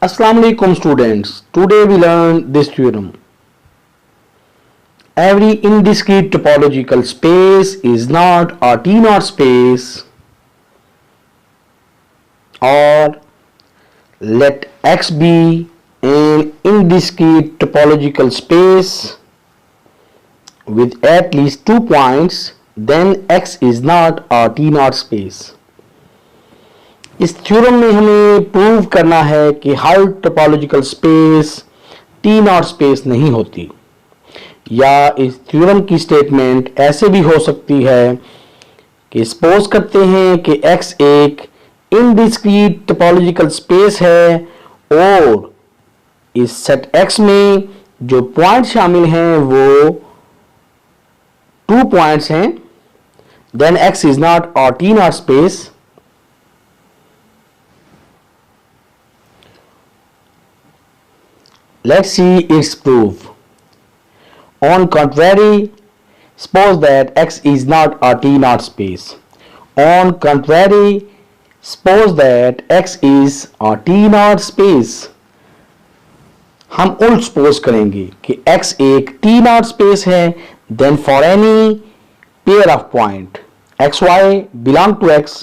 Assalamu alaikum students. Today we learn this theorem. Every indiscrete topological space is not a T-naught space, or let X be an indiscrete topological space with at least 2 points, then X is not a T-naught space. इस theorem में हमें prove करना है कि हर topological space T naught space नहीं होती, या इस थ्योरम की स्टेटमेंट ऐसे भी हो सकती है कि सपोज करते हैं कि X एक इनडिस्क्रीट टोपोलॉजिकल स्पेस है और इस सेट X में जो पॉइंट शामिल हैं वो 2 पॉइंट्स हैं, then X is not a T naught space. Let's see its proof. On contrary, suppose that X is not a T-naught space. On contrary, suppose that X is a T-naught space. हम उल्ट suppose करेंगे कि X एक T-naught space है, then for any pair of point XY belong to X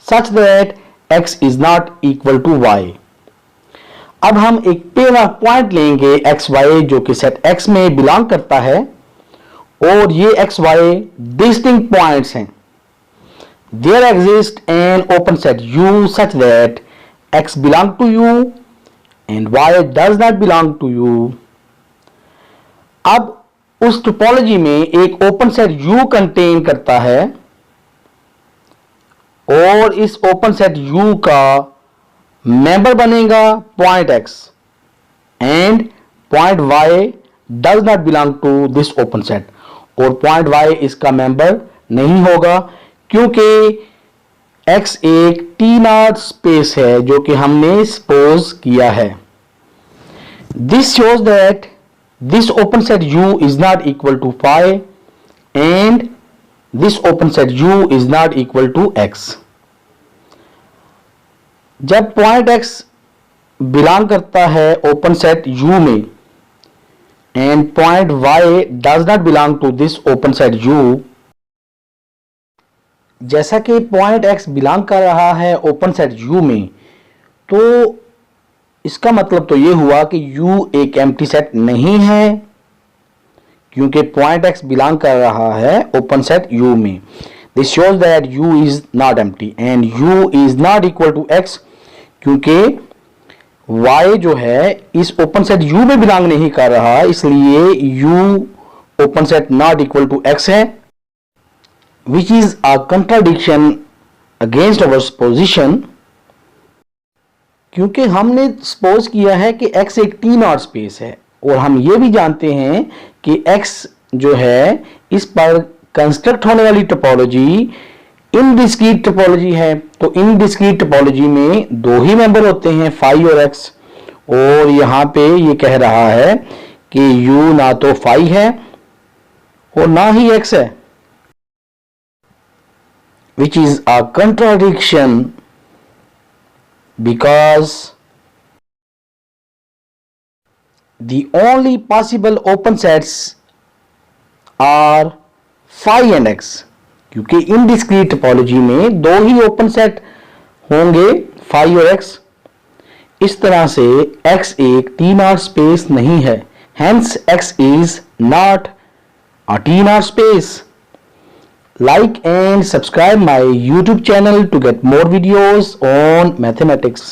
such that X is not equal to Y. अब हम एक pair of point लेंगे एक्स वाई जो कि सेट एक्स में बिलोंग करता है, और ये एक्स वाई डिस्टिंक्ट पॉइंट्स हैं. There exist an open set U such that x belong to U and y does not belong to U. अब उस टोपोलॉजी में एक ओपन सेट यू कंटेन करता है, और इस ओपन सेट यू का मेंबर बनेगा point x and point y does not belong to this open set, और पॉइंट y इसका मेंबर नहीं होगा क्योंकि x एक टी नॉट स्पेस है जो कि हमने सपोज किया है. This shows that this open set u is not equal to phi and this open set u is not equal to x. जब पॉइंट x बिलोंग करता है ओपन सेट u में and point y does not belong to this open set u, जैसा कि point x belong कर रहा है open set u में, तो इसका मतलब तो ये हुआ कि u एक एम्प्टी सेट नहीं है क्योंकि पॉइंट x बिलोंग कर रहा है ओपन सेट u में. This shows that u is not empty and u is not equal to x क्योंकि y जो है इस ओपन सेट u में बिलोंग नहीं कर रहा, इसलिए u open set not equal to x है, which is a contradiction against our supposition. क्योंकि हमने सपोज किया है कि x एक टी नॉट स्पेस है, और हम ये भी जानते हैं कि x जो है इस पर कंस्ट्रक्ट होने वाली टोपोलॉजी इनडिस्क्रीट टोपोलॉजी है. तो इनडिस्क्रीट टोपोलॉजी में 2 ही मेंबर होते हैं, फाई और x, और यहां पे ये कह रहा है कि u ना तो फाई है और ना ही x है, which is a contradiction because the only possible open sets are phi and x. क्योंकि इनडिस्क्रीट टोपोलॉजी में 2 ही ओपन सेट होंगे, फाई और x. इस तरह से x एक टी नॉट स्पेस नहीं है, hence x is not a T naught space. Like and subscribe my YouTube channel to get more videos on mathematics.